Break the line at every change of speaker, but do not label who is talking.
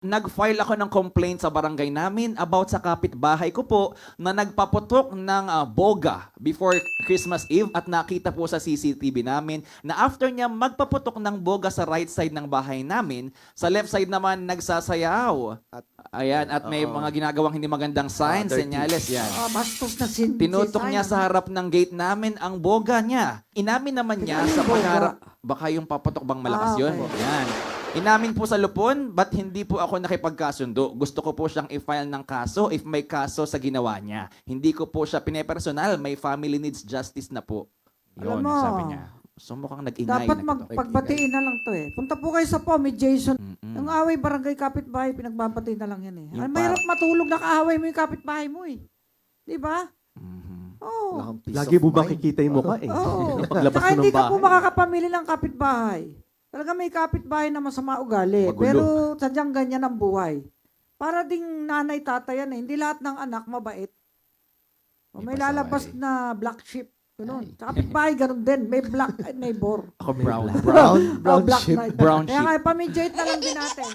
Nag-file ako ng complaint sa barangay namin about sa kapitbahay ko po na nagpaputok ng boga before Christmas Eve at nakita po sa CCTV namin na after niya magpaputok ng boga sa right side ng bahay namin, sa left side naman nagsasayaw. Ayan, at may mga ginagawang hindi magandang signs, senyales yan.
Bastos na
Tinutok niya sa harap ng gate namin ang boga niya. Inamin naman niya sa pagharap, baka yung paputok bang malakas yun?
Okay.
Yan. Inamin po sa lupon, but hindi po ako nakipagkasundo. Gusto ko po siyang i-file ng kaso if may kaso sa ginawa niya. Hindi ko po siya pinepersonal, may family needs justice na po. Yun,
Alam mo,
sabi niya. So mukhang nag-ingay.
dapat magpagbatiin na lang to eh. Punta po kayo sa POMI, Jason. Ang away barangay kapitbahay, pinagbabatiin na lang yan eh.
Yung
Mahirap matulog na kaaway mo yung kapitbahay mo eh. Di ba? Oo.
Lagi mo makikita yung mukha eh.
Oo.
Paglabas
Saka
mo
hindi
ng
ka po
bahay.
makakapamili ng kapitbahay. Talaga may kapitbahay na masama ugali.
Magulo.
Pero sadyang ganyan ang buhay. Para ding nanay tatay yan eh. Hindi lahat ng anak mabait. O, may lalabas na black sheep. Ganun. Sa kapitbahay, ganun din. May black neighbor.
Ako brown.
Brown
Brown
sheep.
sheep.
Brown
Kaya
sheep.
nga, pamijate na lang din natin.